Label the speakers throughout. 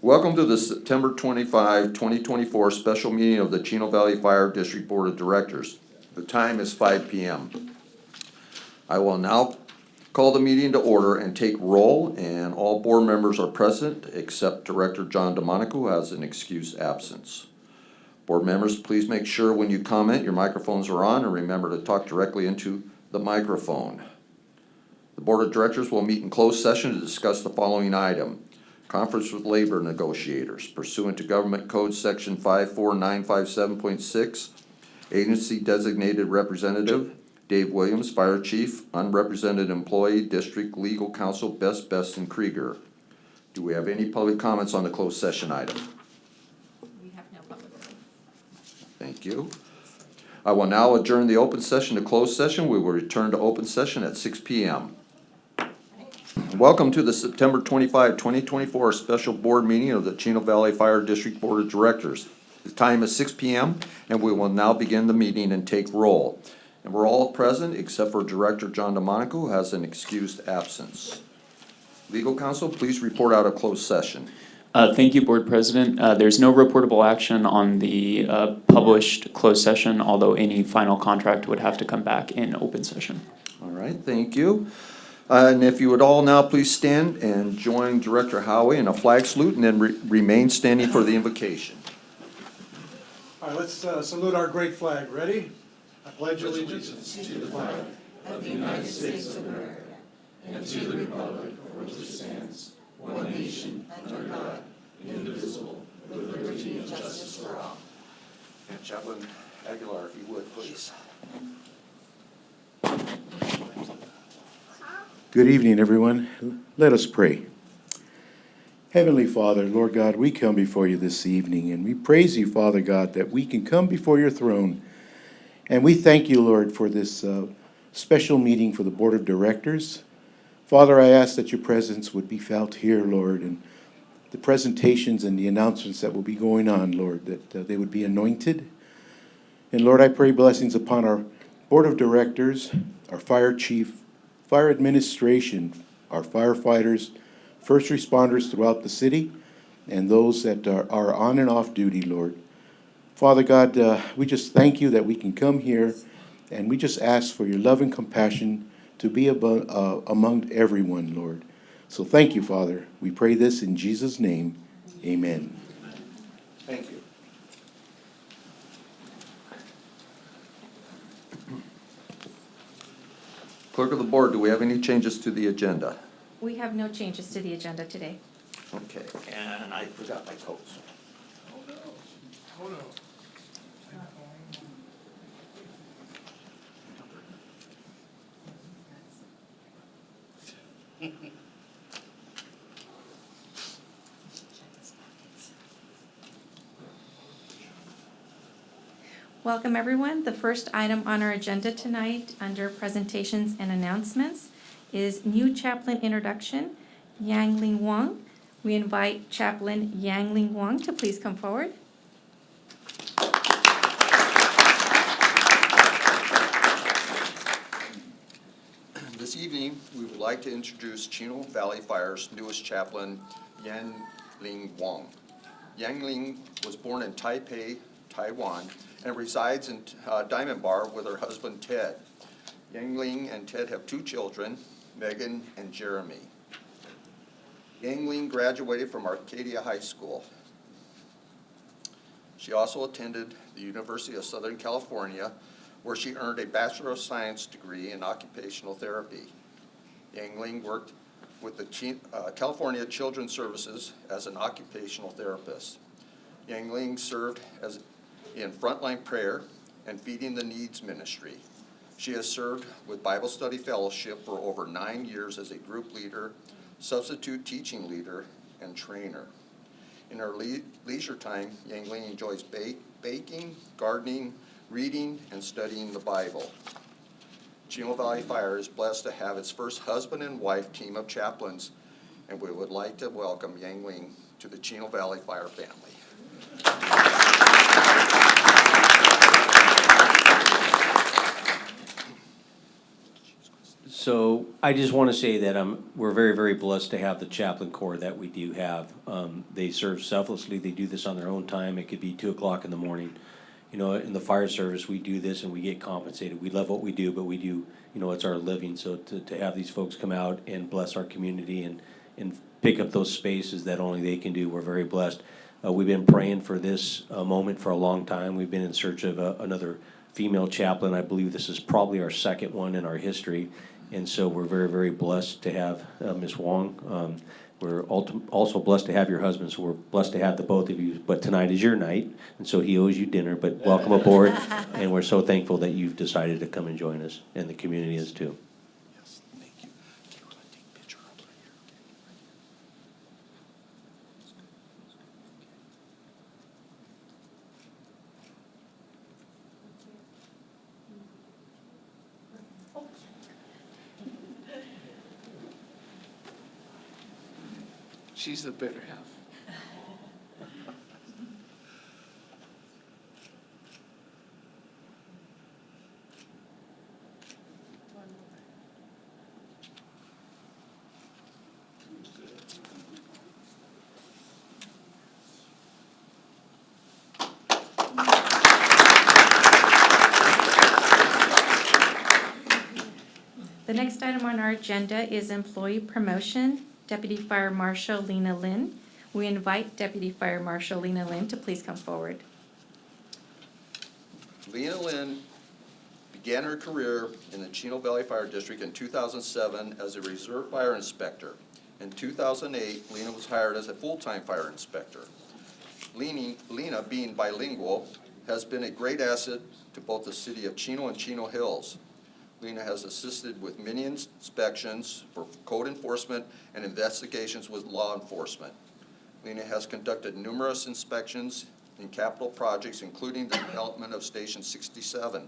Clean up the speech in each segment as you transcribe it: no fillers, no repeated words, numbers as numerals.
Speaker 1: Welcome to the September 25, 2024 special meeting of the Chino Valley Fire District Board of Directors. The time is 5 p.m. I will now call the meeting to order and take roll, and all board members are present except Director John DeMonico, who has an excused absence. Board members, please make sure when you comment your microphones are on, and remember to talk directly into the microphone. The Board of Directors will meet in closed session to discuss the following item. Conference with labor negotiators pursuant to Government Code Section 54957.6. Agency designated representative Dave Williams, Fire Chief, unrepresented employee, District Legal Counsel Best and Krieger. Do we have any public comments on the closed session item?
Speaker 2: We have no public comments.
Speaker 1: Thank you. I will now adjourn the open session to closed session. We will return to open session at 6 p.m. Welcome to the September 25, 2024 special board meeting of the Chino Valley Fire District Board of Directors. The time is 6 p.m. and we will now begin the meeting and take roll. And we're all present except for Director John DeMonico, who has an excused absence. Legal counsel, please report out of closed session.
Speaker 3: Thank you, Board President. There's no reportable action on the published closed session, although any final contract would have to come back in open session.
Speaker 1: All right, thank you. And if you would all now please stand and join Director Howie in a flag salute and then remain standing for the invocation.
Speaker 4: All right, let's salute our great flag. Ready? I pledge allegiance to the flag
Speaker 2: Of the United States of America and to the republic for which it stands, one nation, under God, indivisible, with liberty and justice for all.
Speaker 1: And Chaplain Aguilar, if you would, please.
Speaker 5: Good evening, everyone. Let us pray. Heavenly Father, Lord God, we come before you this evening, and we praise you, Father God, that we can come before your throne. And we thank you, Lord, for this special meeting for the Board of Directors. Father, I ask that your presence would be felt here, Lord, and the presentations and the announcements that will be going on, Lord, that they would be anointed. And Lord, I pray blessings upon our Board of Directors, our Fire Chief, Fire Administration, our firefighters, first responders throughout the city, and those that are on and off duty, Lord. Father God, we just thank you that we can come here, and we just ask for your love and compassion to be among everyone, Lord. So thank you, Father. We pray this in Jesus' name. Amen.
Speaker 1: Thank you. Clerk of the Board, do we have any changes to the agenda?
Speaker 2: We have no changes to the agenda today.
Speaker 1: Okay, and I forgot my coats.
Speaker 4: Oh, no.
Speaker 2: Welcome, everyone. The first item on our agenda tonight, under presentations and announcements, is new chaplain introduction, Yang Ling Wang. We invite Chaplain Yang Ling Wang to please come forward.
Speaker 1: This evening, we would like to introduce Chino Valley Fire's newest chaplain, Yang Ling Wang. Yang Ling was born in Taipei, Taiwan, and resides in Diamond Bar with her husband, Ted. Yang Ling and Ted have two children, Megan and Jeremy. Yang Ling graduated from Arcadia High School. She also attended the University of Southern California, where she earned a Bachelor of Science degree in occupational therapy. Yang Ling worked with the California Children's Services as an occupational therapist. Yang Ling served in Frontline Prayer and Feeding the Needs Ministry. She has served with Bible Study Fellowship for over 9 years as a group leader, substitute teaching leader, and trainer. In her leisure time, Yang Ling enjoys baking, gardening, reading, and studying the Bible. Chino Valley Fire is blessed to have its first husband and wife team of chaplains, and we would like to welcome Yang Ling to the Chino Valley Fire family.
Speaker 6: So I just want to say that we're very, very blessed to have the chaplain corps that we do have. They serve selflessly. They do this on their own time. It could be 2 o'clock in the morning. You know, in the fire service, we do this and we get compensated. We love what we do, but we do, you know, it's our living. So to have these folks come out and bless our community and pick up those spaces that only they can do, we're very blessed. We've been praying for this moment for a long time. We've been in search of another female chaplain. I believe this is probably our second one in our history. And so we're very, very blessed to have Ms. Wong. We're also blessed to have your husband, so we're blessed to have the both of you. But tonight is your night, and so he owes you dinner, but welcome aboard. And we're so thankful that you've decided to come and join us, and the community is too.
Speaker 1: Yes, thank you. Do you want to take a picture up here?
Speaker 7: She's the better half.
Speaker 2: The next item on our agenda is employee promotion. Deputy Fire Marshal Lena Lynn. We invite Deputy Fire Marshal Lena Lynn to please come forward.
Speaker 1: Lena Lynn began her career in the Chino Valley Fire District in 2007 as a reserve fire inspector. In 2008, Lena was hired as a full-time fire inspector. Lena, being bilingual, has been a great asset to both the city of Chino and Chino Hills. Lena has assisted with many inspections for code enforcement and investigations with law enforcement. Lena has conducted numerous inspections in capital projects, including the development of Station 67.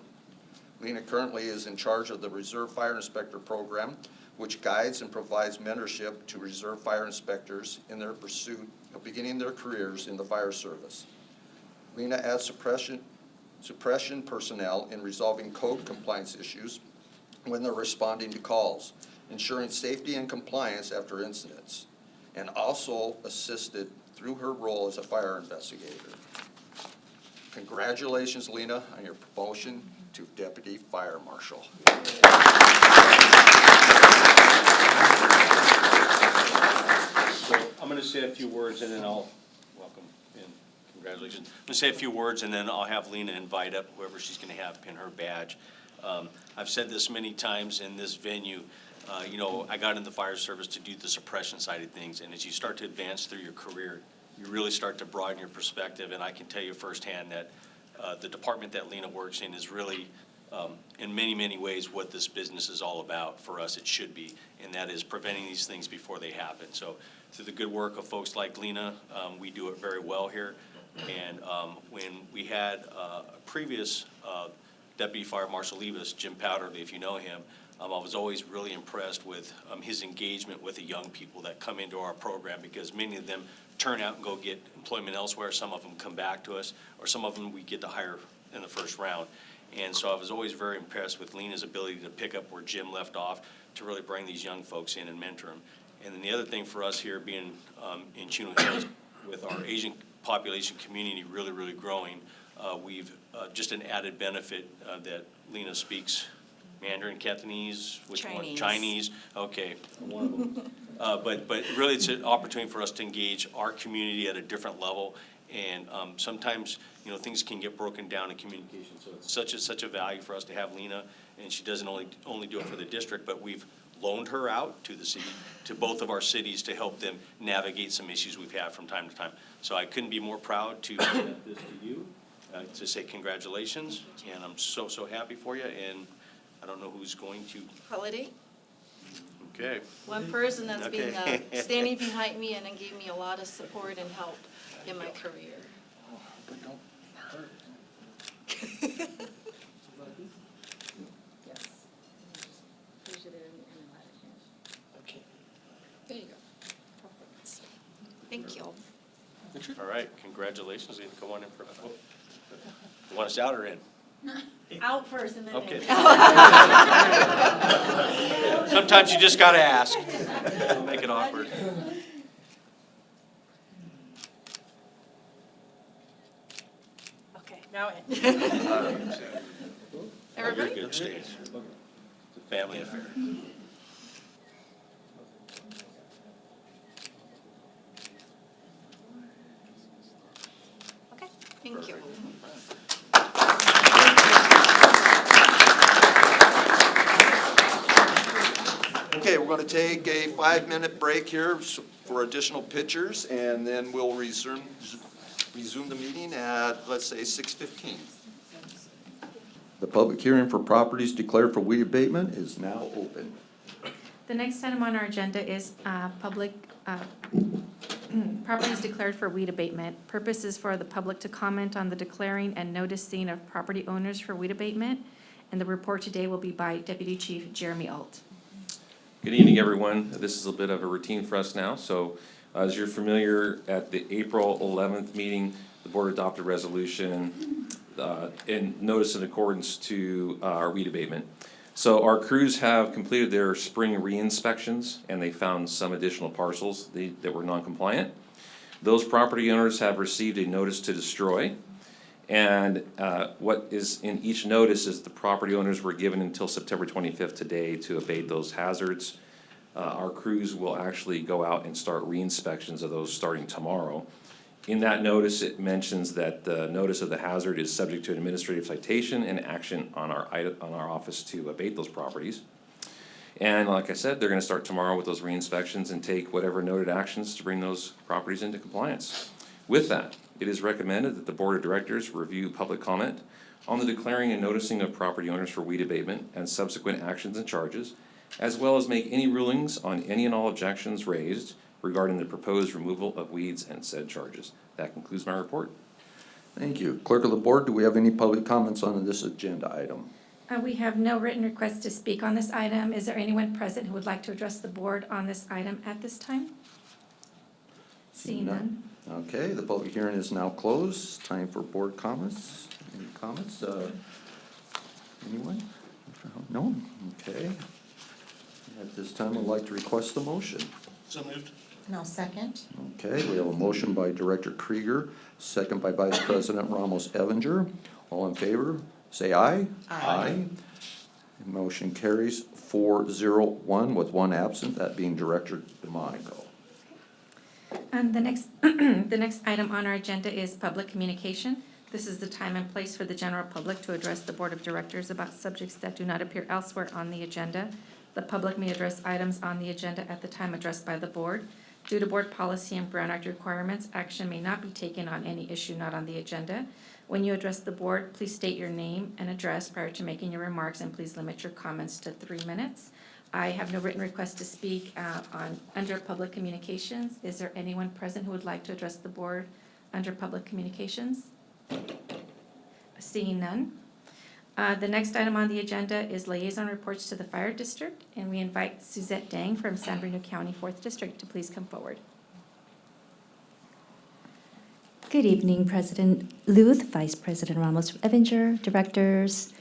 Speaker 1: Lena currently is in charge of the Reserve Fire Inspector Program, which guides and provides mentorship to reserve fire inspectors in their pursuit of beginning their careers in the fire service. Lena adds suppression personnel in resolving code compliance issues when they're responding to calls, ensuring safety and compliance after incidents, and also assisted through her role as a fire investigator. Congratulations, Lena, on your promotion to Deputy Fire Marshal.
Speaker 6: So I'm going to say a few words and then I'll welcome and congratulations. I'm going to say a few words and then I'll have Lena invite up whoever she's going to have pin her badge. I've said this many times in this venue. You know, I got in the fire service to do the suppression side of things, and as you start to advance through your career, you really start to broaden your perspective, and I can tell you firsthand that the department that Lena works in is really, in many, many ways, what this business is all about. For us, it should be, and that is preventing these things before they happen. So through the good work of folks like Lena, we do it very well here, and when we had a previous Deputy Fire Marshal Levis, Jim Powderly, if you know him, I was always really impressed with his engagement with the young people that come into our program, because many of them turn out and go get employment elsewhere. Some of them come back to us, or some of them we get to hire in the first round. And so I was always very impressed with Lena's ability to pick up where Jim left off, to really bring these young folks in and mentor them. And then the other thing for us here being in Chino Hills, with our Asian population community really, really growing, we've just an added benefit that Lena speaks Mandarin, Cantonese, which one? Chinese. Okay, one of them. But really, it's an opportunity for us to engage our community at a different level. And sometimes, you know, things can get broken down in communication. So it's such a value for us to have Lena, and she doesn't only do it for the district, but we've loaned her out to the city, to both of our cities, to help them navigate some issues we've had from time to time. So I couldn't be more proud to present this to you, to say congratulations, and I'm so happy for you. And I don't know who's going to.
Speaker 8: Holiday.
Speaker 6: Okay.
Speaker 8: One person that's been
Speaker 6: Okay.
Speaker 8: standing behind me and gave me a lot of support and help in my career.
Speaker 1: But don't hurt.
Speaker 8: Yes.
Speaker 7: Okay.
Speaker 8: There you go. Thank you.
Speaker 6: All right, congratulations. You can come on in for, you want us out or in?
Speaker 8: Out first and then.
Speaker 6: Okay. Sometimes you just gotta ask. Don't make it awkward.
Speaker 8: Okay, now in.
Speaker 6: You're
Speaker 8: Everybody?
Speaker 6: good, stay. It's a family affair.
Speaker 8: Okay, thank you.
Speaker 1: Okay, we're going to take a 5-minute break here for additional pictures, and then we'll resume the meeting at, let's say, 6:15. The public hearing for properties declared for weed abatement is now open.
Speaker 2: The next item on our agenda is public properties declared for weed abatement. Purpose is for the public to comment on the declaring and noticing of property owners for weed abatement. And the report today will be by Deputy Chief Jeremy Alt.
Speaker 9: Good evening, everyone. This is a bit of a routine for us now. So as you're familiar, at the April 11th meeting, the board adopted a resolution in notice in accordance to our weed abatement. So our crews have completed their spring re-inspections, and they found some additional parcels that were non-compliant. Those property owners have received a notice to destroy. And what is in each notice is the property owners were given until September 25th today to abate those hazards. Our crews will actually go out and start re-inspections of those starting tomorrow. In that notice, it mentions that the notice of the hazard is subject to administrative citation and action on our office to abate those properties. And like I said, they're gonna start tomorrow with those re-inspections and take whatever noted actions to bring those properties into compliance. With that, it is recommended that the Board of Directors review public comment on the declaring and noticing of property owners for weed abatement and subsequent actions and charges, as well as make any rulings on any and all objections raised regarding the proposed removal of weeds and said charges. That concludes my report.
Speaker 1: Thank you. Clerk of the Board, do we have any public comments on this agenda item?
Speaker 2: We have no written requests to speak on this item. Is there anyone present who would like to address the board on this item at this time? Seeing none.
Speaker 1: Okay, the public hearing is now closed. Time for board comments. Any comments? Anyone? No? Okay. At this time, I'd like to request a motion.
Speaker 6: So moved.
Speaker 10: No, second.
Speaker 1: Okay, we have a motion by Director Krieger, second by Vice President Ramos Evinger. All in favor, say aye.
Speaker 10: Aye.
Speaker 1: Motion carries 4-0-1 with one absent, that being Director DeMonico.
Speaker 2: And the next item on our agenda is public communication. This is the time and place for the general public to address the Board of Directors about subjects that do not appear elsewhere on the agenda. The public may address items on the agenda at the time addressed by the board. Due to board policy and Brown Act requirements, action may not be taken on any issue not on the agenda. When you address the board, please state your name and address prior to making your remarks, and please limit your comments to 3 minutes. I have no written request to speak under public communications. Is there anyone present who would like to address the board under public communications? Seeing none. The next item on the agenda is liaison reports to the fire district, and we invite Suzette Dang from San Bernardino County 4th District to please come forward.
Speaker 11: Good evening, President Luth, Vice President Ramos Evinger, directors,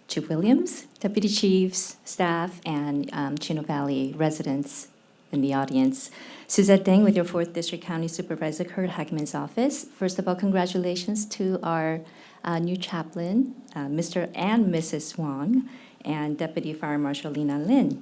Speaker 11: Chief Williams, deputy chiefs, staff, and Chino Valley residents in the audience. Suzette Deng with your 4th District County Supervisor Kurt Hackman's office. First of all, congratulations to our new chaplain, Mr. and Mrs. Wong, and Deputy Fire Marshal Lina Lin.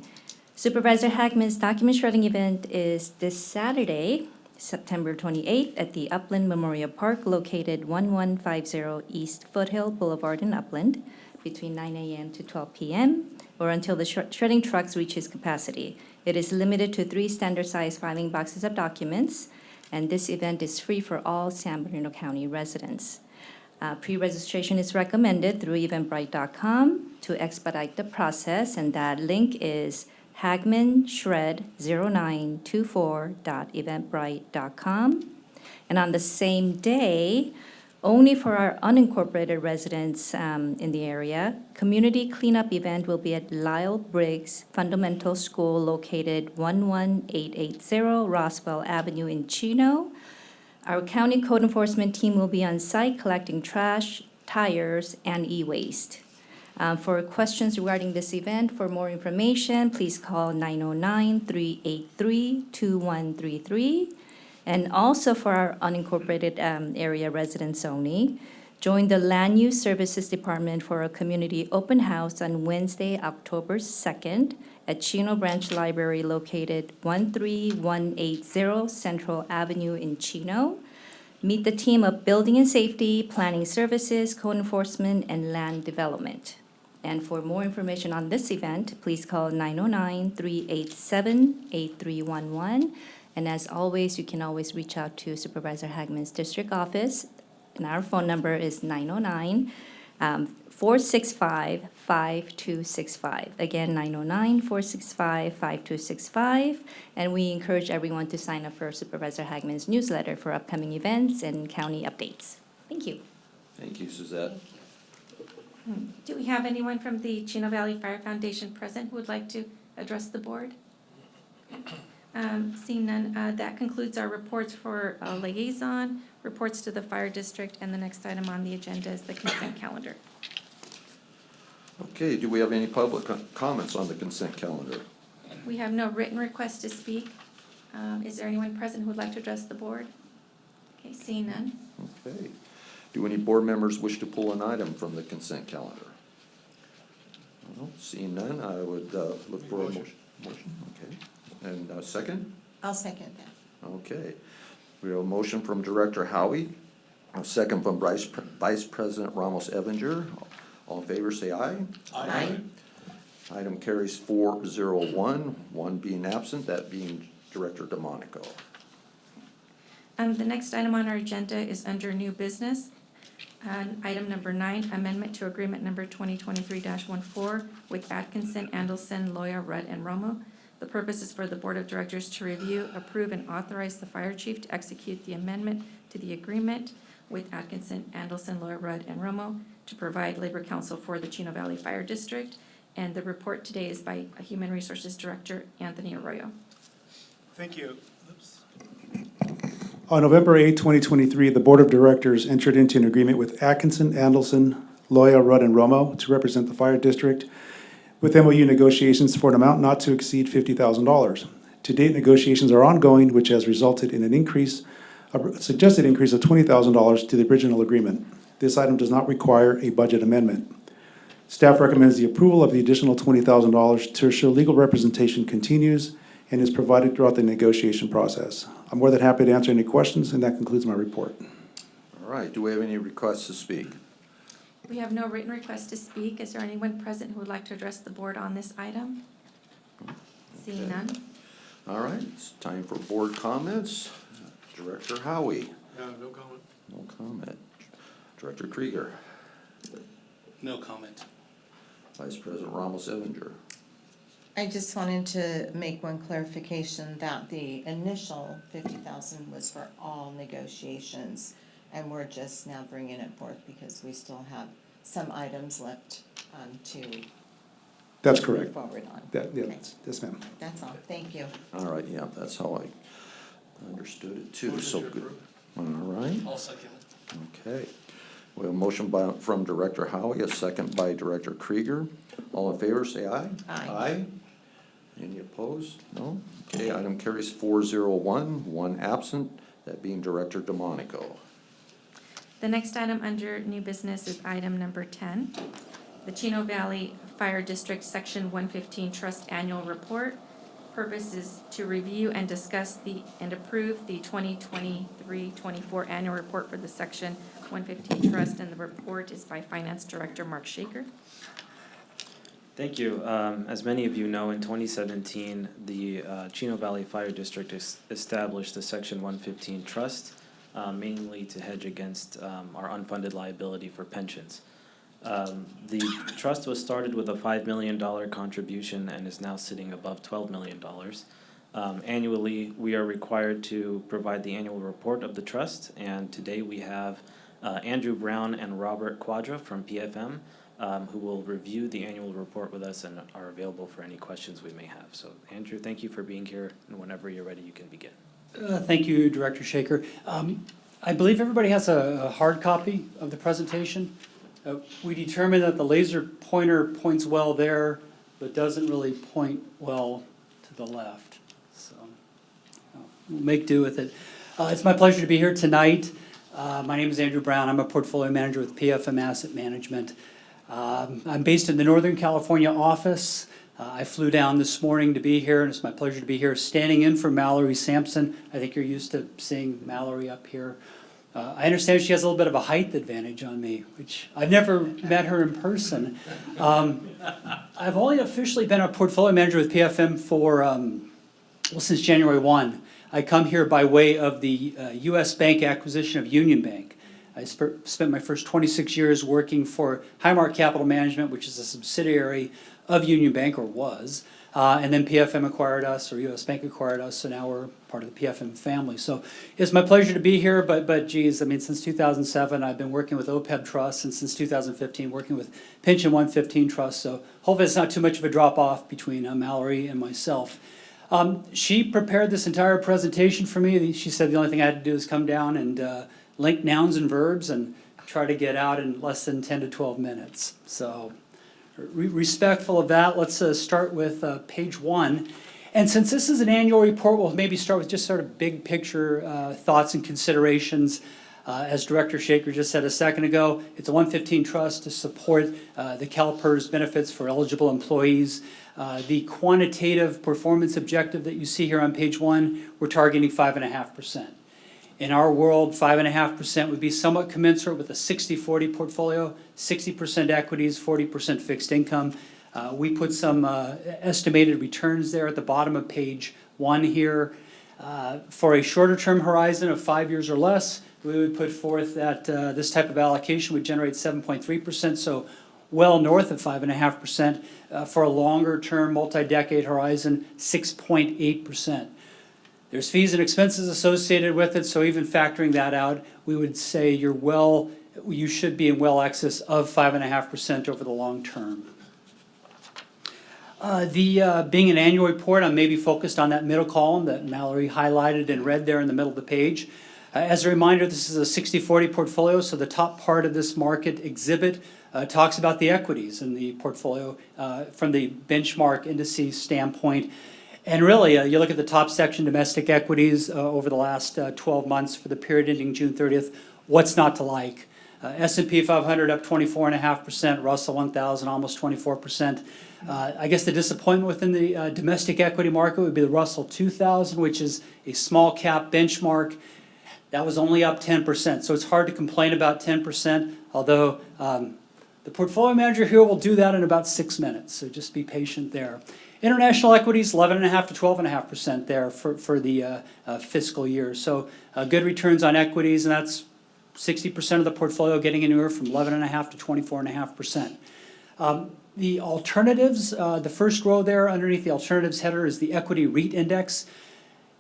Speaker 11: Supervisor Hackman's document shredding event is this Saturday, September 28th at the Upland Memorial Park located 1150 East Foothill Boulevard in Upland between 9 a.m. to 12 p.m. or until the shredding trucks reaches capacity. It is limited to 3 standard-sized filing boxes of documents, and this event is free for all San Bernardino County residents. Pre-registration is recommended through eventbrite.com to expedite the process, and that link is hagmanshred0924.eventbrite.com. And on the same day, only for our unincorporated residents in the area, community cleanup event will be at Lyle Briggs Fundamental School located 11880 Roswell Avenue in Chino. Our county code enforcement team will be on site collecting trash, tires, and e-waste. For questions regarding this event, for more information, please call 909-383-2133. And also for our unincorporated area residents only, join the Land Use Services Department for a community open house on Wednesday, October 2nd at Chino Branch Library located 13180 Central Avenue in Chino. Meet the team of Building and Safety, Planning Services, Code Enforcement, and Land Development. And for more information on this event, please call 909-387-8311. And as always, you can always reach out to Supervisor Hagman's district office. And our phone number is 909-465-5265. Again, 909-465-5265. And we encourage everyone to sign up for Supervisor Hagman's newsletter for upcoming events and county updates. Thank you.
Speaker 1: Thank you, Suzette.
Speaker 2: Do we have anyone from the Chino Valley Fire Foundation present who would like to address the board? Seeing none, that concludes our reports for liaison, reports to the fire district, and the next item on the agenda is the consent calendar.
Speaker 1: Okay, do we have any public comments on the consent calendar?
Speaker 2: We have no written request to speak. Is there anyone present who would like to address the board? Okay, seeing none.
Speaker 1: Okay. Do any board members wish to pull an item from the consent calendar? No, seeing none, I would look for a motion. Okay. And a second?
Speaker 10: I'll second that.
Speaker 1: Okay. We have a motion from Director Howie, a second from Vice President Ramos Evinger. All in favor, say aye.
Speaker 10: Aye.
Speaker 1: Item carries 401, one being absent, that being Director DeMonico.
Speaker 2: The next item on our agenda is under new business. Item number 9, amendment to agreement number 2023-14 with Atkinson, Andelson, Loya, Rudd, and Romo. The purpose is for the Board of Directors to review, approve, and authorize the fire chief to execute the amendment to the agreement with Atkinson, Andelson, Loya, Rudd, and Romo to provide labor counsel for the Chino Valley Fire District. And the report today is by Human Resources Director Anthony Arroyo.
Speaker 4: Thank you. On November 8, 2023, the Board of Directors entered into an agreement with Atkinson, Andelson, Loya, Rudd, and Romo to represent the fire district with MOU negotiations for an amount not to exceed $50,000. To date, negotiations are ongoing, which has resulted in a suggested increase of $20,000 to the original agreement. This item does not require a budget amendment. Staff recommends the approval of the additional $20,000 to ensure legal representation continues and is provided throughout the negotiation process. I'm more than happy to answer any questions, and that concludes my report.
Speaker 1: All right, do we have any requests to speak?
Speaker 2: We have no written request to speak. Is there anyone present who would like to address the board on this item? Seeing none.
Speaker 1: All right, it's time for board comments. Director Howie.
Speaker 4: No comment.
Speaker 1: No comment. Director Krieger.
Speaker 7: No comment.
Speaker 1: Vice President Ramos Evinger.
Speaker 10: I just wanted to make one clarification that the initial 50,000 was for all negotiations, and we're just now bringing it forth because we still have some items left to
Speaker 4: That's
Speaker 10: move
Speaker 4: correct.
Speaker 10: forward on.
Speaker 4: Yeah,
Speaker 10: Okay.
Speaker 4: yes, ma'am.
Speaker 10: That's all. Thank you.
Speaker 1: All right, yeah, that's how I understood it too, so good. All right,
Speaker 7: I'll second it.
Speaker 1: okay. We have a motion from Director Howie, a second by Director Krieger. All in favor, say aye.
Speaker 10: Aye.
Speaker 1: Aye. Any opposed? No? Okay, item carries 401, one absent, that being Director DeMonico.
Speaker 2: The next item under new business is item number 10, the Chino Valley Fire District Section 115 Trust Annual Report. Purpose is to review and discuss and approve the 2023-24 annual report for the Section 115 Trust, and the report is by Finance Director Mark Shaker.
Speaker 12: Thank you. As many of you know, in 2017, the Chino Valley Fire District established the Section 115 Trust, mainly to hedge against our unfunded liability for pensions. The trust was started with a $5 million contribution and is now sitting above $12 million. Annually, we are required to provide the annual report of the trust, and today we have Andrew Brown and Robert Quadra from PFM, who will review the annual report with us and are available for any questions we may have. So, Andrew, thank you for being here, and whenever you're ready, you can begin.
Speaker 13: Thank you, Director Shaker. I believe everybody has a hard copy of the presentation. We determined that the laser pointer points well there, but doesn't really point well to the left. So we'll make do with it. It's my pleasure to be here tonight. My name is Andrew Brown. I'm a portfolio manager with PFM Asset Management. I'm based in the Northern California office. I flew down this morning to be here, and it's my pleasure to be here standing in for Mallory Sampson. I think you're used to seeing Mallory up here. I understand she has a little bit of a height advantage on me, which I've never met her in person. I've only officially been a portfolio manager with PFM for, since January 1. I come here by way of the U.S. Bank acquisition of Union Bank. I spent my first 26 years working for Highmark Capital Management, which is a subsidiary of Union Bank, or was. And then PFM acquired us, or U.S. Bank acquired us, so now we're part of the PFM family. So it's my pleasure to be here, but geez, I mean, since 2007, I've been working with OPEB Trust, and since 2015, working with Pension 115 Trust, so hopefully it's not too much of a drop-off between Mallory and myself. She prepared this entire presentation for me. She said the only thing I had to do is come down and link nouns and verbs and try to get out in less than 10 to 12 minutes. So respectful of that, let's start with page 1. And since this is an annual report, we'll maybe start with just sort of big picture thoughts and considerations. As Director Shaker just said a second ago, it's a 115 trust to support the CalPERS benefits for eligible employees. The quantitative performance objective that you see here on page 1, we're targeting 5.5%. In our world, 5.5% would be somewhat commensurate with a 60-40 portfolio, 60% equities, 40% fixed income. We put some estimated returns there at the bottom of page 1 here. For a shorter term horizon of 5 years or less, we would put forth that this type of allocation would generate 7.3%, so well north of 5.5%. For a longer term, multi-decade horizon, 6.8%. There's fees and expenses associated with it, so even factoring that out, we would say you should be in well excess of 5.5% over the long term. Being an annual report, I'm maybe focused on that middle column that Mallory highlighted in red there in the middle of the page. As a reminder, this is a 60-40 portfolio, so the top part of this market exhibit talks about the equities in the portfolio from the benchmark indices standpoint. And really, you look at the top section, domestic equities over the last 12 months for the period ending June 30th, what's not to like? S&P 500 up 24.5%, Russell 1000 almost 24%. I guess the disappointment within the domestic equity market would be the Russell 2000, which is a small cap benchmark. That was only up 10%, so it's hard to complain about 10%, although the portfolio manager here will do that in about 6 minutes, so just be patient there. International equities, 11.5 to 12.5% there for the fiscal year. So good returns on equities, and that's 60% of the portfolio getting anywhere from 11.5 to 24.5%. The alternatives, the first row there underneath the alternatives header is the equity REIT index.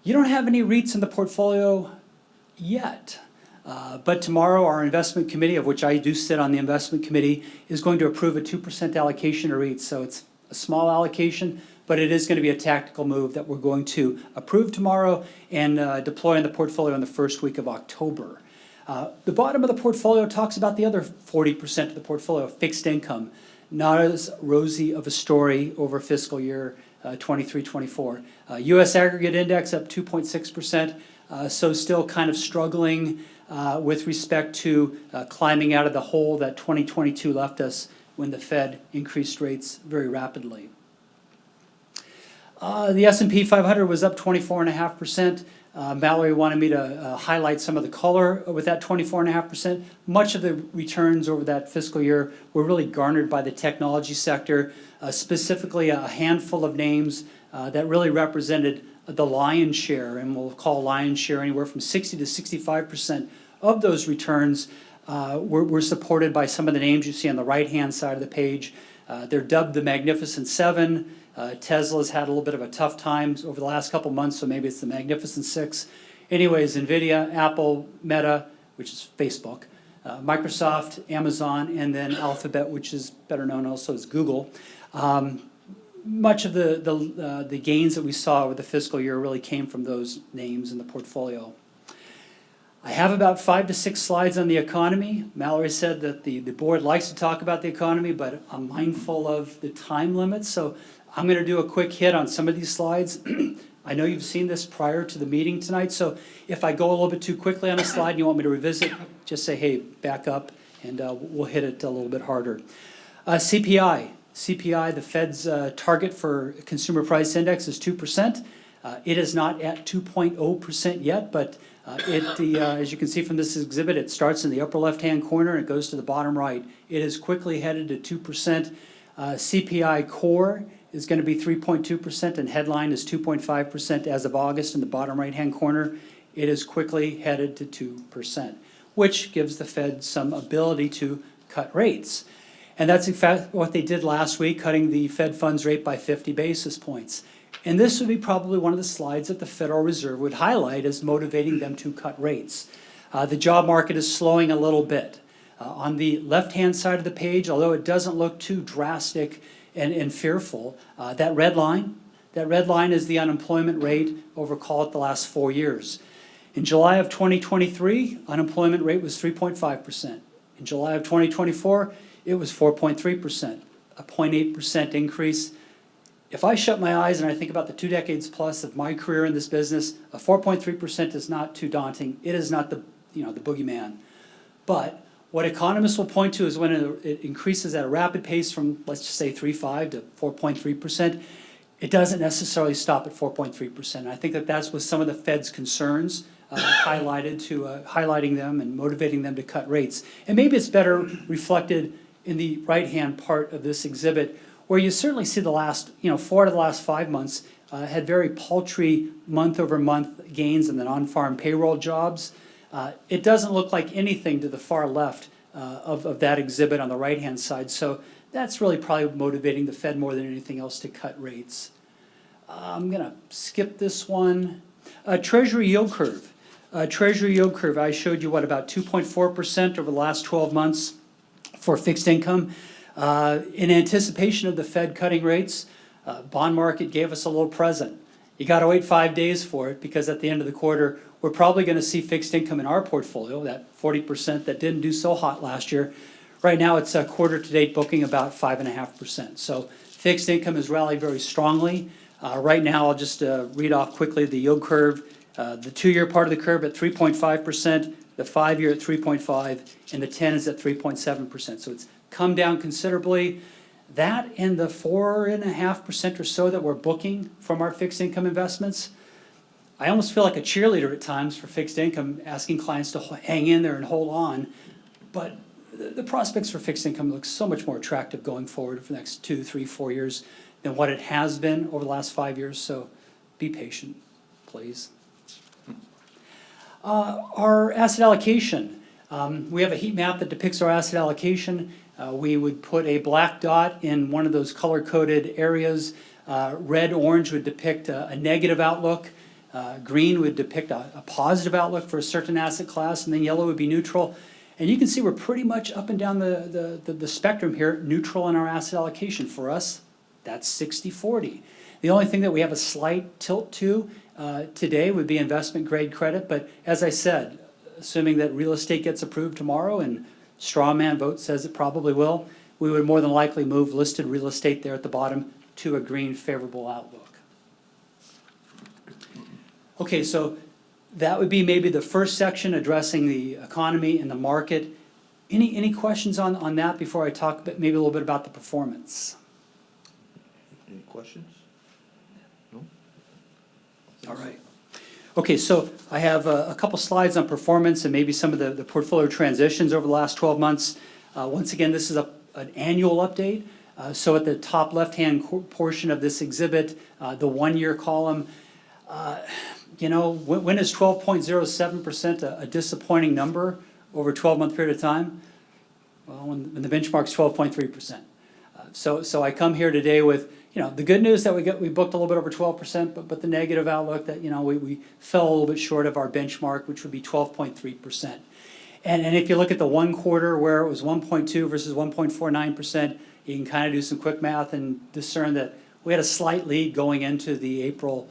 Speaker 13: You don't have any REITs in the portfolio yet. But tomorrow our investment committee, of which I do sit on the investment committee, is going to approve a 2% allocation to REITs. So it's a small allocation, but it is going to be a tactical move that we're going to approve tomorrow and deploy in the portfolio in the first week of October. The bottom of the portfolio talks about the other 40% of the portfolio, fixed income. Not as rosy of a story over fiscal year 23-24. U.S. aggregate index up 2.6%, so still kind of struggling with respect to climbing out of the hole that 2022 left us when the Fed increased rates very rapidly. The S&P 500 was up 24.5%. Mallory wanted me to highlight some of the color with that 24.5%. Much of the returns over that fiscal year were really garnered by the technology sector, specifically a handful of names that really represented the lion's share, and we'll call lion's share anywhere from 60 to 65% of those returns were supported by some of the names you see on the right-hand side of the page. They're dubbed the Magnificent Seven. Tesla's had a little bit of a tough time over the last couple months, so maybe it's the Magnificent Six. Anyways, NVIDIA, Apple, Meta, which is Facebook, Microsoft, Amazon, and then Alphabet, which is better known also as Google. Much of the gains that we saw over the fiscal year really came from those names in the portfolio. I have about 5 to 6 slides on the economy. Mallory said that the board likes to talk about the economy, but I'm mindful of the time limits, so I'm going to do a quick hit on some of these slides. I know you've seen this prior to the meeting tonight, so if I go a little bit too quickly on a slide and you want me to revisit, just say, hey, back up, and we'll hit it a little bit harder. CPI, the Fed's target for consumer price index is 2%. It is not at 2.0% yet, but as you can see from this exhibit, it starts in the upper left-hand corner and it goes to the bottom right. It is quickly headed to 2%. CPI core is going to be 3.2%, and headline is 2.5% as of August in the bottom right-hand corner. It is quickly headed to 2%, which gives the Fed some ability to cut rates. And that's in fact what they did last week, cutting the Fed funds rate by 50 basis points. And this would be probably one of the slides that the Federal Reserve would highlight as motivating them to cut rates. The job market is slowing a little bit. On the left-hand side of the page, although it doesn't look too drastic and fearful, that red line is the unemployment rate over, call it, the last 4 years. In July of 2023, unemployment rate was 3.5%. In July of 2024, it was 4.3%, a 0.8% increase. If I shut my eyes and I think about the 2 decades plus of my career in this business, a 4.3% is not too daunting. It is not the boogeyman. But what economists will point to is when it increases at a rapid pace from, let's just say, 3.5 to 4.3%, it doesn't necessarily stop at 4.3%. I think that that's what some of the Fed's concerns highlighting them and motivating them to cut rates. And maybe it's better reflected in the right-hand part of this exhibit, where you certainly see the last, 4 out of the last 5 months had very paltry month-over-month gains in the non-farm payroll jobs. It doesn't look like anything to the far left of that exhibit on the right-hand side. So that's really probably motivating the Fed more than anything else to cut rates. I'm going to skip this one. Treasury yield curve. Treasury yield curve, I showed you about 2.4% over the last 12 months for fixed income. In anticipation of the Fed cutting rates, bond market gave us a little present. You got to wait 5 days for it, because at the end of the quarter, we're probably going to see fixed income in our portfolio, that 40% that didn't do so hot last year. Right now, it's a quarter-to-date booking about 5.5%. So fixed income has rallied very strongly. Right now, I'll just read off quickly the yield curve. The 2-year part of the curve at 3.5%, the 5-year at 3.5%, and the 10 is at 3.7%. So it's come down considerably. That and the 4.5% or so that we're booking from our fixed income investments, I almost feel like a cheerleader at times for fixed income, asking clients to hang in there and hold on. But the prospects for fixed income look so much more attractive going forward for the next 2, 3, 4 years than what it has been over the last 5 years. So be patient, please. Our asset allocation. We have a heat map that depicts our asset allocation. We would put a black dot in one of those color-coded areas. Red, orange would depict a negative outlook. Green would depict a positive outlook for a certain asset class, and then yellow would be neutral. And you can see we're pretty much up and down the spectrum here, neutral in our asset allocation. For us, that's 60-40. The only thing that we have a slight tilt to today would be investment grade credit, but as I said, assuming that real estate gets approved tomorrow and straw man vote says it probably will, we would more than likely move listed real estate there at the bottom to a green favorable outlook. Okay, so that would be maybe the first section addressing the economy and the market. Any questions on that before I talk maybe a little bit about the performance?
Speaker 1: Any questions? No?
Speaker 13: All right. Okay, so I have a couple slides on performance and maybe some of the portfolio transitions over the last 12 months. Once again, this is an annual update. So at the top left-hand portion of this exhibit, the 1-year column, when is 12.07% a disappointing number over a 12-month period of time? Well, when the benchmark's 12.3%. So I come here today with, the good news that we booked a little bit over 12%, but the negative outlook that, we fell a little bit short of our benchmark, which would be 12.3%. And if you look at the 1 quarter where it was 1.2 versus 1.49%, you can kind of do some quick math and discern that we had a slight lead going into the April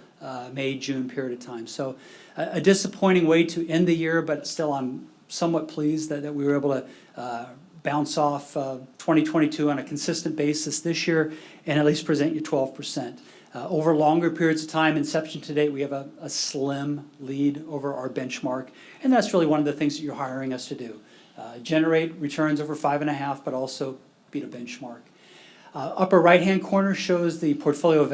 Speaker 13: May, June period of time. So a disappointing way to end the year, but still I'm somewhat pleased that we were able to bounce off 2022 on a consistent basis this year and at least present you 12%. Over longer periods of time, inception to date, we have a slim lead over our benchmark, and that's really one of the things that you're hiring us to do. Generate returns over 5.5, but also beat a benchmark. Upper right-hand corner shows the portfolio of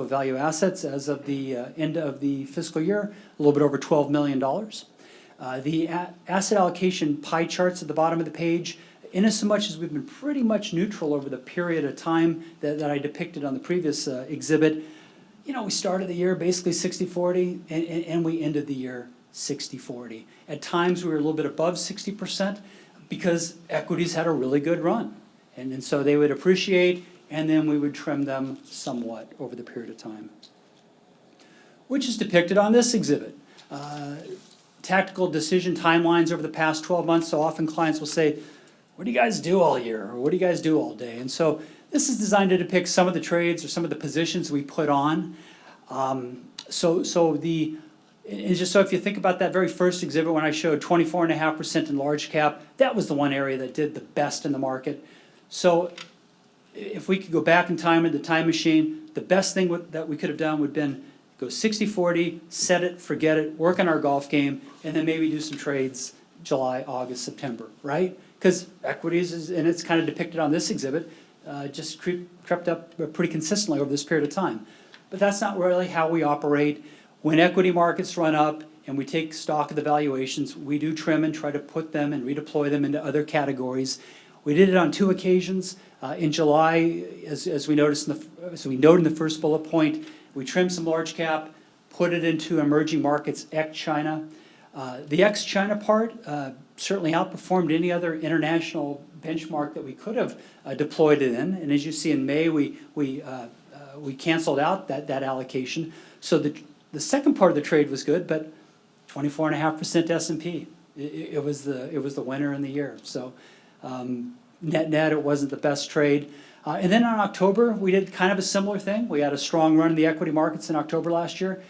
Speaker 13: value assets as of the end of the fiscal year, a little bit over $12 million. The asset allocation pie charts at the bottom of the page, in as much as we've been pretty much neutral over the period of time that I depicted on the previous exhibit. You know, we started the year basically 60-40, and we ended the year 60-40. At times, we were a little bit above 60% because equities had a really good run. And so they would appreciate, and then we would trim them somewhat over the period of time, which is depicted on this exhibit. Tactical decision timelines over the past 12 months. So often clients will say, what do you guys do all year? Or what do you guys do all day? And so this is designed to depict some of the trades or some of the positions we put on. And just so if you think about that very first exhibit when I showed 24.5% in large cap, that was the one area that did the best in the market. So if we could go back in time in the time machine, the best thing that we could have done would have been go 60-40, set it, forget it, work on our golf game, and then maybe do some trades July, August, September, right? Because equities, and it's kind of depicted on this exhibit, just crept up pretty consistently over this period of time. But that's not really how we operate. When equity markets run up and we take stock of the valuations, we do trim and try to put them and redeploy them into other categories. We did it on 2 occasions. In July, as we noted in the first bullet point, we trimmed some large cap, put it into emerging markets ex-China. The ex-China part certainly outperformed any other international benchmark that we could have deployed it in. And as you see in May, we canceled out that allocation. So the second part of the trade was good, but 24.5% S&P. It was the winner in the year. So net, it wasn't the best trade. And then on October, we did kind of a similar thing. We had a strong run in the equity markets in October last year,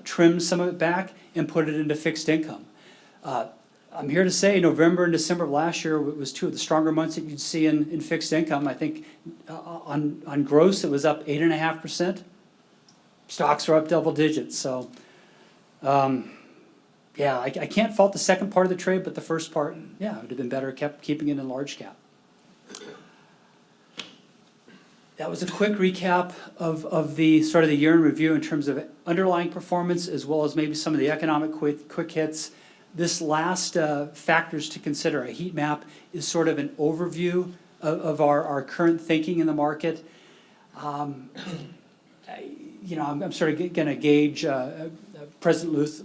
Speaker 13: trimmed some of it back, and put it into fixed income. I'm here to say November and December of last year was 2 of the stronger months that you'd see in fixed income. I think on gross, it was up 8.5%. Stocks are up double digits. So, yeah, I can't fault the second part of the trade, but the first part, yeah, it would have been better keeping it in large cap. That was a quick recap of the sort of the year in review in terms of underlying performance as well as maybe some of the economic quick hits. This last factors to consider, a heat map, is sort of an overview of our current thinking in the market. I'm sort of going to gauge President Luth.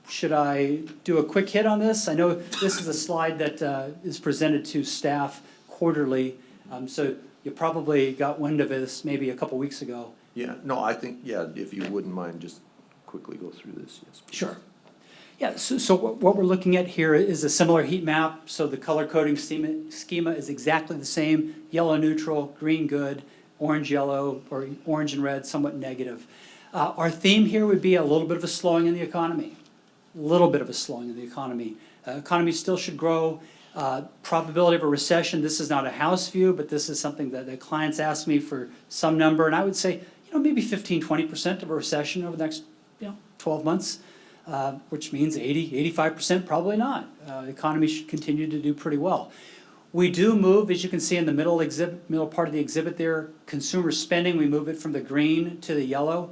Speaker 13: Should I do a quick hit on this? I know this is a slide that is presented to staff quarterly, so you probably got wind of this maybe a couple weeks ago.
Speaker 14: Yeah, no, I think, yeah, if you wouldn't mind, just quickly go through this, yes. Please.
Speaker 13: Sure. Yeah, so what we're looking at here is a similar heat map. So the color coding schema is exactly the same. Yellow neutral, green good, orange yellow, or orange and red somewhat negative. Our theme here would be a little bit of a slowing in the economy. A little bit of a slowing in the economy. Economy still should grow. Probability of a recession, this is not a house view, but this is something that the clients ask me for some number, and I would say, maybe 15-20% of a recession over the next 12 months, which means 80-85% probably not. The economy should continue to do pretty well. We do move, as you can see in the middle part of the exhibit there, consumer spending, we move it from the green to the yellow.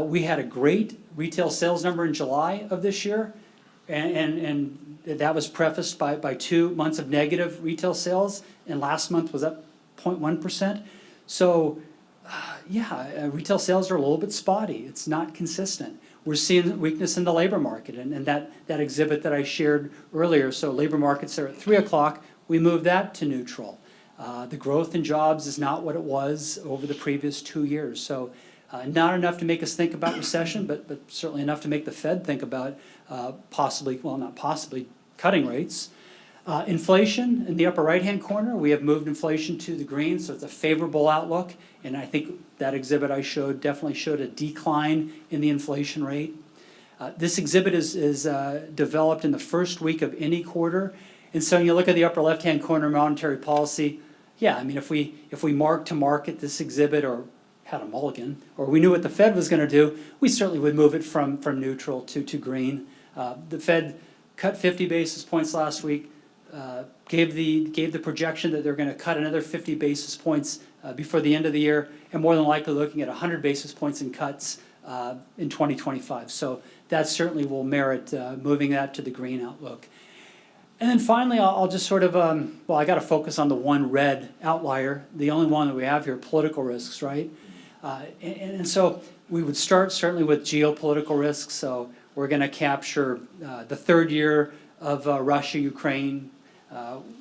Speaker 13: We had a great retail sales number in July of this year, and that was prefaced by 2 months of negative retail sales, and last month was up 0.1%. So, retail sales are a little bit spotty. It's not consistent. We're seeing weakness in the labor market, and that exhibit that I shared earlier. So labor markets are at 3 o'clock. We moved that to neutral. The growth in jobs is not what it was over the previous 2 years. So not enough to make us think about recession, but certainly enough to make the Fed think about not possibly, cutting rates. Inflation, in the upper right-hand corner, we have moved inflation to the green, so it's a favorable outlook. And I think that exhibit I showed definitely showed a decline in the inflation rate. This exhibit is developed in the first week of any quarter. And so you look at the upper left-hand corner, monetary policy. Yeah, I mean, if we mark to market this exhibit or had a mulligan, or we knew what the Fed was going to do, we certainly would move it from neutral to green. The Fed cut 50 basis points last week, gave the projection that they're going to cut another 50 basis points before the end of the year, and more than likely looking at 100 basis points in cuts in 2025. So that certainly will merit moving that to the green outlook. And then finally, I'll just sort of, I got to focus on the one red outlier, the only one that we have here, political risks, right? And so we would start certainly with geopolitical risks. So we're going to capture the third year of Russia, Ukraine,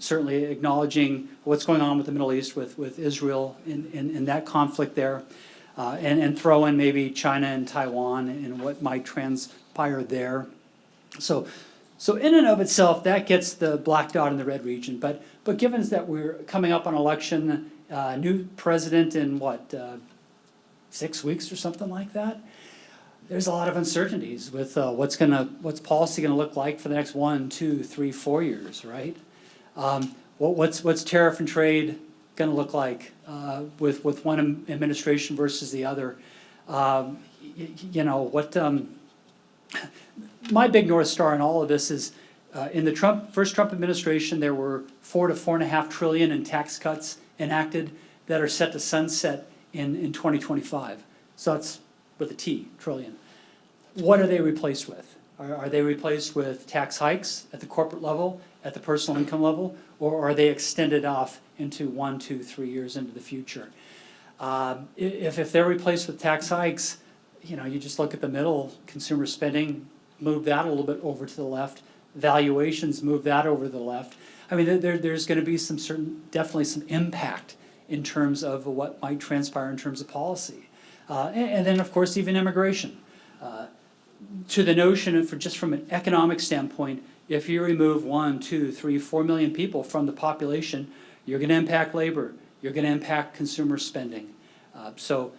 Speaker 13: certainly acknowledging what's going on with the Middle East, with Israel in that conflict there, and throw in maybe China and Taiwan and what might transpire there. So in and of itself, that gets the black dot in the red region. But given that we're coming up on election, new president in 6 weeks or something like that, there's a lot of uncertainties with what's policy gonna look like for the next 1, 2, 3, 4 years, right? What's tariff and trade gonna look like with one administration versus the other? My big North Star in all of this is in the first Trump administration, there were $4 to $4.5 trillion in tax cuts enacted that are set to sunset in 2025. So that's with a T, trillion. What are they replaced with? Are they replaced with tax hikes at the corporate level, at the personal income level, or are they extended off into 1, 2, 3 years into the future? If they're replaced with tax hikes, you just look at the middle, consumer spending, move that a little bit over to the left, valuations, move that over to the left. I mean, there's going to be definitely some impact in terms of what might transpire in terms of policy. And then, of course, even immigration. To the notion of, just from an economic standpoint, if you remove 1, 2, 3, 4 million people from the population, you're going to impact labor, you're going to impact consumer spending. So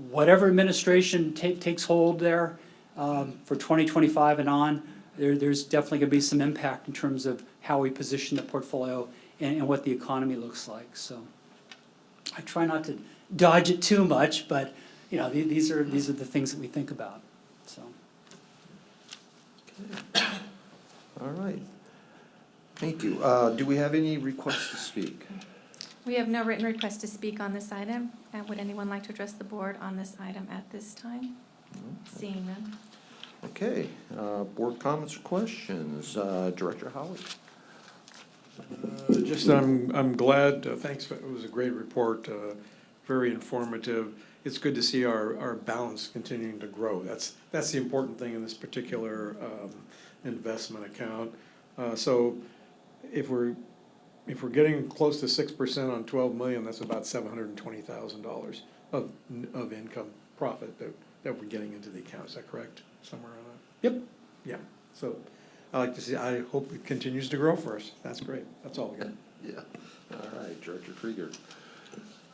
Speaker 13: whatever administration takes hold there for 2025 and on, there's definitely going to be some impact in terms of how we position the portfolio and what the economy looks like. So I try not to dodge it too much, but these are the things that we think about. So.
Speaker 14: All right. Thank you. Do we have any requests to speak?
Speaker 2: We have no written request to speak on this item. Would anyone like to address the board on this item at this time? Seeing none.
Speaker 14: Okay. Board comments or questions? Director Howard.
Speaker 15: I'm glad, thanks, it was a great report, very informative. It's good to see our balance continuing to grow. That's the important thing in this particular investment account. So if we're getting close to 6% on 12 million, that's about $720,000 of income profit that we're getting into the account. Is that correct? Somewhere around that?
Speaker 13: Yep.
Speaker 15: Yeah. So I hope it continues to grow for us. That's great. That's all we got.
Speaker 14: Yeah. All right, Director Krieger.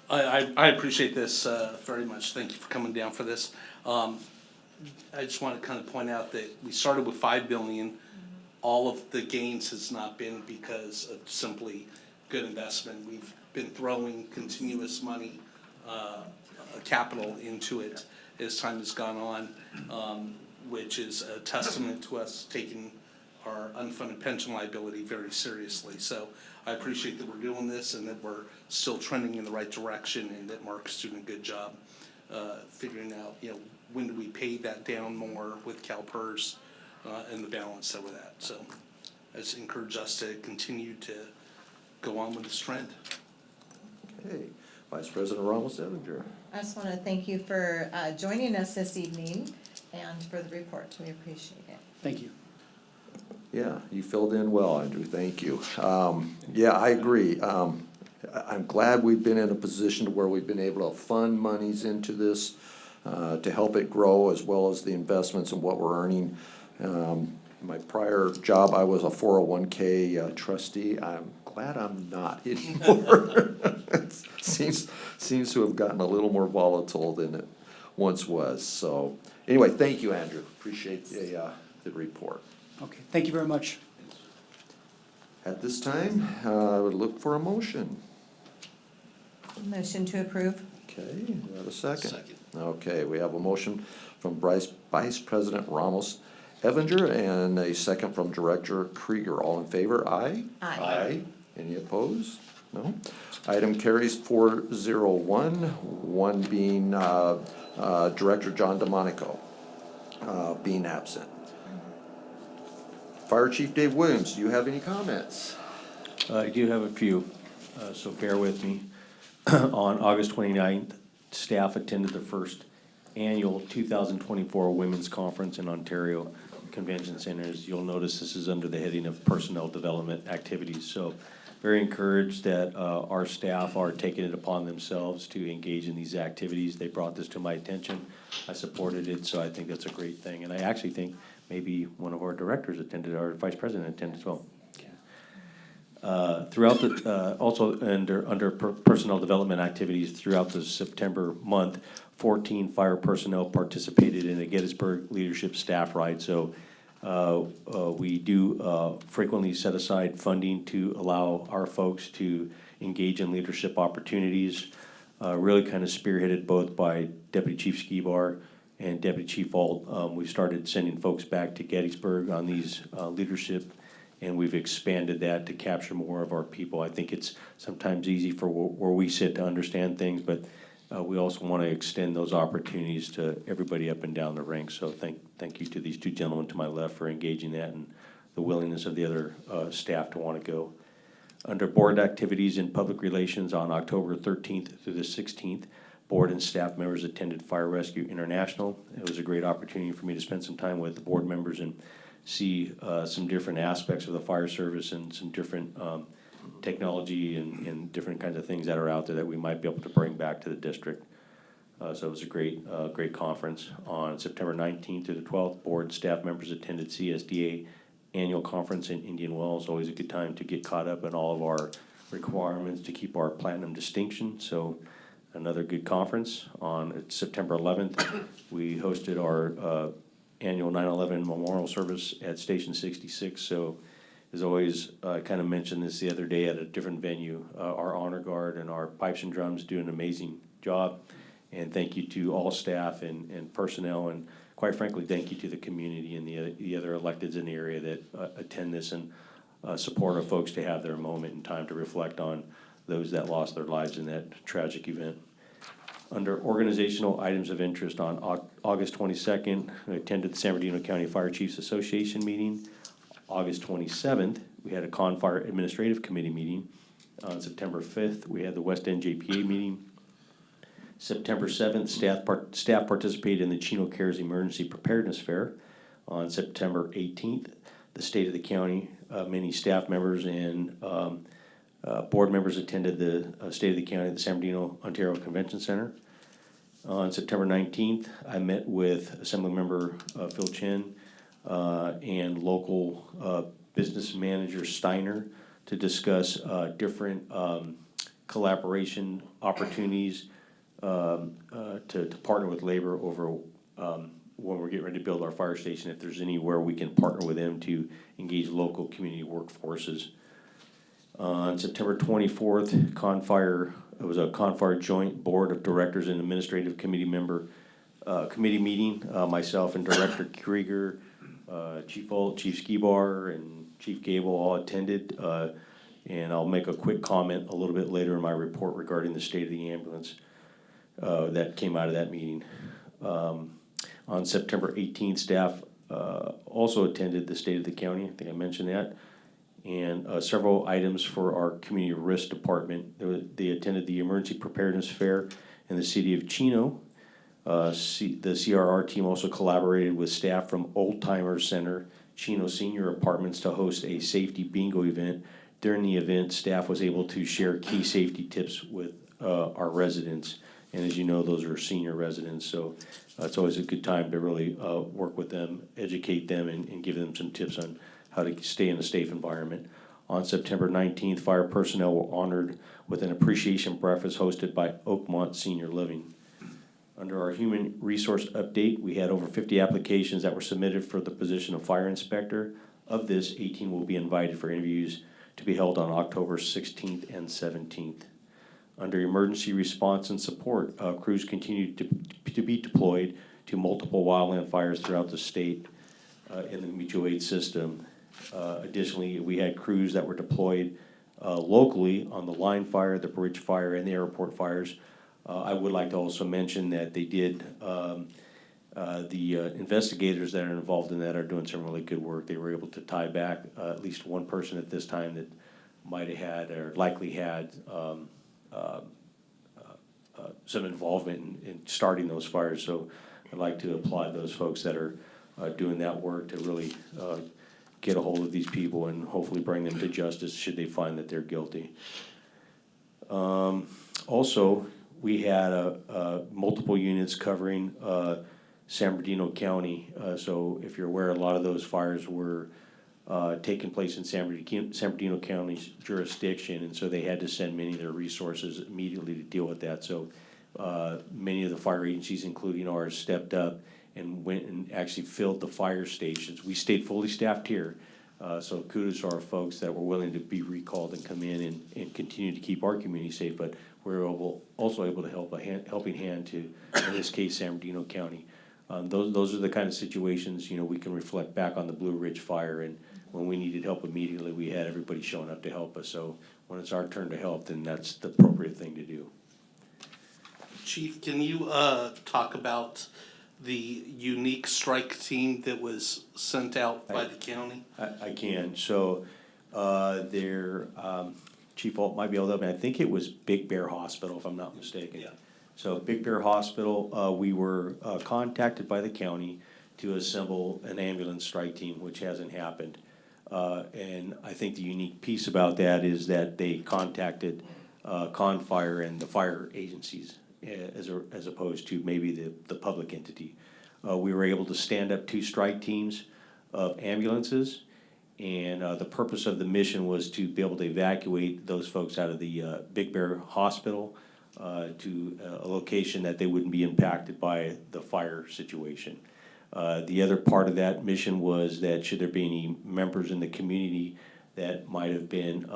Speaker 7: I appreciate this very much. Thank you for coming down for this. I just want to kind of point out that we started with $5 billion. All of the gains has not been because of simply good investment. We've been throwing continuous money, capital into it as time has gone on, which is a testament to us taking our unfunded pension liability very seriously. So I appreciate that we're doing this and that we're still trending in the right direction, and that Mark's doing a good job figuring out, when do we pay that down more with CalPERS and the balance over that. So I just encourage us to continue to go on with this trend.
Speaker 14: Okay. Vice President Ramos-Evinger.
Speaker 10: I just want to thank you for joining us this evening and for the report. We appreciate it.
Speaker 13: Thank you.
Speaker 14: Yeah, you filled in well, Andrew. Thank you. Yeah, I agree. I'm glad we've been in a position to where we've been able to fund monies into this to help it grow, as well as the investments and what we're earning. In my prior job, I was a 401K trustee. I'm glad I'm not anymore. Seems to have gotten a little more volatile than it once was. So anyway, thank you, Andrew. Appreciate the report.
Speaker 13: Okay, thank you very much.
Speaker 14: At this time, I would look for a motion.
Speaker 10: Motion to approve?
Speaker 14: Okay, we have a second.
Speaker 6: Second.
Speaker 14: Okay, we have a motion from Vice President Ramos Evinger and a second from Director Krieger. All in favor, aye?
Speaker 10: Aye.
Speaker 14: Aye. Any opposed? No. Item carries 401, one being Director John DeMonico being absent. Fire Chief Dave Williams, do you have any comments?
Speaker 6: I do have a few, so bear with me. On August 29th, staff attended the first annual 2024 Women's Conference in Ontario Convention Centers. You'll notice this is under the heading of personnel development activities. So very encouraged that our staff are taking it upon themselves to engage in these activities. They brought this to my attention. I supported it, so I think that's a great thing. And I actually think maybe one of our directors attended, our vice president attended as well. Throughout the, also under personnel development activities throughout the September month, 14 fire personnel participated in a Gettysburg Leadership Staff Ride. So we do frequently set aside funding to allow our folks to engage in leadership opportunities, really kind of spearheaded both by Deputy Chief Skibar and Deputy Chief Alt. We've started sending folks back to Gettysburg on these leadership, and we've expanded that to capture more of our people. I think it's sometimes easy for where we sit to understand things, but we also want to extend those opportunities to everybody up and down the ranks. So thank you to these two gentlemen to my left for engaging that and the willingness of the other staff to want to go. Under board activities and public relations on October 13th through the 16th, board and staff members attended Fire Rescue International. It was a great opportunity for me to spend some time with the board members and see some different aspects of the fire service and some different technology and different kinds of things that are out there that we might be able to bring back to the district. So it was a great conference. On September 19th through the 12th, board and staff members attended CSDA annual conference in Indian Wells. Always a good time to get caught up in all of our requirements to keep our platinum distinction. So another good conference. On September 11th, we hosted our annual 9/11 memorial service at Station 66. So as always, I kind of mentioned this the other day at a different venue. Our honor guard and our pipes and drums do an amazing job. And thank you to all staff and personnel, and quite frankly, thank you to the community and the other electeds in the area that attend this and support our folks to have their moment in time to reflect on those that lost their lives in that tragic event. Under organizational items of interest, on August 22nd, I attended the San Bernardino County Fire Chiefs Association meeting. August 27th, we had a Con Fire Administrative Committee meeting. On September 5th, we had the West End JPA meeting. September 7th, staff participated in the Chino Cares Emergency Preparedness Fair. On September 18th, the State of the County, many staff members and board members attended the State of the County at the San Bernardino, Ontario Convention Center. On September 19th, I met with Assemblymember Phil Chin and local business manager Steiner to discuss different collaboration opportunities to partner with labor over when we're getting ready to build our fire station, if there's anywhere we can partner with them to engage local community workforces. On September 24th, it was a Con-Fire Joint Board of Directors and Administrative Committee committee meeting. Myself and Director Krieger, Chief Alt, Chief Skibar, and Chief Gable all attended. And I'll make a quick comment a little bit later in my report regarding the state of the ambulance that came out of that meeting. On September 18th, staff also attended the State of the County. I think I mentioned that. And several items for our Community Risk Department. They attended the Emergency Preparedness Fair in the city of Chino. The CRR team also collaborated with staff from Old Timers Center, Chino Senior Apartments, to host a safety bingo event. During the event, staff was able to share key safety tips with our residents And as you know, those are senior residents, so it's always a good time to really work with them, educate them, and give them some tips on how to stay in a safe environment. On September 19th, fire personnel were honored with an appreciation breakfast hosted by Oakmont Senior Living. Under our human resource update, we had over 50 applications that were submitted for the position of fire inspector. Of this, 18 will be invited for interviews to be held on October 16th and 17th. Under emergency response and support, crews continue to be deployed to multiple wildland fires throughout the state in the mutual aid system. Additionally, we had crews that were deployed locally on the line fire, the bridge fire, and the airport fires. I would like to also mention that they did, the investigators that are involved in that are doing some really good work. They were able to tie back at least one person at this time that might have had or likely had some involvement in starting those fires. So I'd like to applaud those folks that are doing that work to really get a hold of these people and hopefully bring them to justice should they find that they're guilty. Also, we had multiple units covering San Bernardino County. So if you're aware, a lot of those fires were taking place in San Bernardino County's jurisdiction, and so they had to send many of their resources immediately to deal with that. So many of the fire agencies, including ours, stepped up and went and actually filled the fire stations. We stayed fully staffed here, so kudos to our folks that were willing to be recalled and come in and continue to keep our community safe, but we're also able to help helping hand to, in this case, San Bernardino County. Those are the kind of situations, you know, we can reflect back on the Blue Ridge fire, and when we needed help immediately, we had everybody showing up to help us. So when it's our turn to help, then that's the appropriate thing to do.
Speaker 7: Chief, can you talk about the unique strike team that was sent out by the county?
Speaker 6: I can. So Chief Alt might be able to help me. I think it was Big Bear Hospital, if I'm not mistaken.
Speaker 7: Yeah.
Speaker 6: So Big Bear Hospital, we were contacted by the county to assemble an ambulance strike team, which hasn't happened. And I think the unique piece about that is that they contacted Confire and the fire agencies as opposed to maybe the public entity. We were able to stand up 2 strike teams of ambulances, and the purpose of the mission was to be able to evacuate those folks out of the Big Bear Hospital to a location that they wouldn't be impacted by the fire situation. The other part of that mission was that should there be any members in the community that might have been,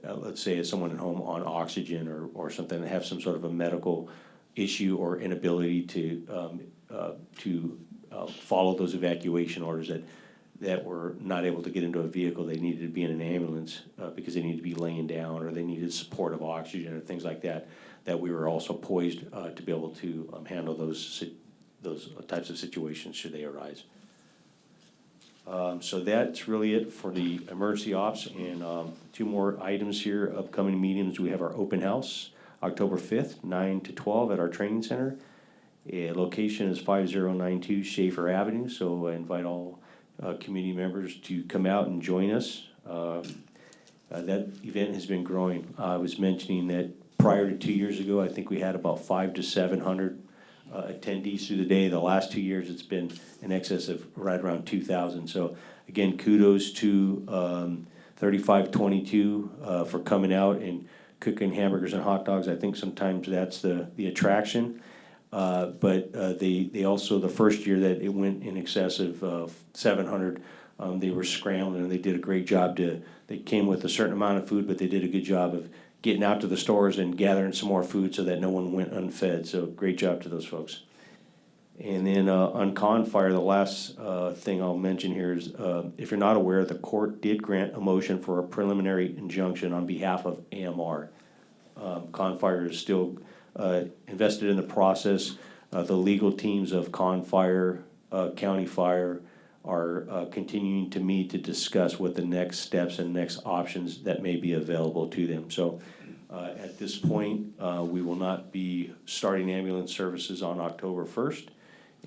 Speaker 6: let's say someone at home on oxygen or something, that have some sort of a medical issue or inability to follow those evacuation orders, that were not able to get into a vehicle, they needed to be in an ambulance because they needed to be laying down or they needed support of oxygen or things like that, that we were also poised to be able to handle those types of situations should they arise. So that's really it for the emergency ops, and 2 more items here, upcoming meetings. We have our open house, October 5th, 9 to 12 at our training center. Location is 5092 Schaefer Avenue, so I invite all community members to come out and join us. That event has been growing. I was mentioning that prior to 2 years ago, I think we had about 500 to 700 attendees through the day. The last 2 years, it's been in excess of right around 2,000. So again, kudos to 3522 for coming out and cooking hamburgers and hot dogs. I think sometimes that's the attraction. But they also, the first year that it went in excess of 700, they were scrambling, and they did a great job they came with a certain amount of food, but they did a good job of getting out to the stores and gathering some more food so that no one went unfed. So great job to those folks. And then on Confire, the last thing I'll mention here is, if you're not aware, the court did grant a motion for a preliminary injunction on behalf of AMR. Confire is still invested in the process. The legal teams of Confire, County Fire, are continuing to meet to discuss what the next steps and next options that may be available to them. So at this point, we will not be starting ambulance services on October 1st,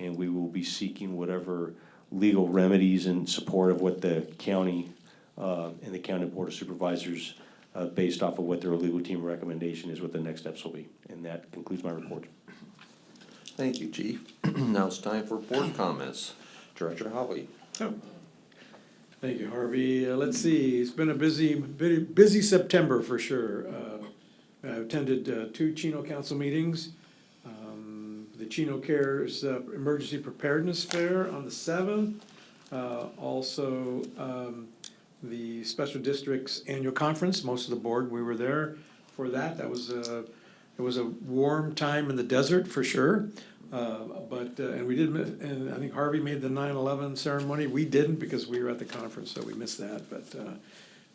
Speaker 6: and we will be seeking whatever legal remedies in support of what the county and the County Board of Supervisors
Speaker 16: based off of what their legal team recommendation is, what the next steps will be. And that concludes my report.
Speaker 14: Thank you, Chief. Now it's time for board comments. Director Howie.
Speaker 15: Oh. Thank you, Harvey. Let's see, it's been a busy September for sure. I attended 2 Chino Council meetings. The Chino Cares Emergency Preparedness Fair on the 7th. Also, the Special District's Annual Conference, most of the board, we were there for that. That was it was a warm time in the desert for sure. And we did, and I think Harvey made the 9/11 ceremony. We didn't because we were at the conference, so we missed that. But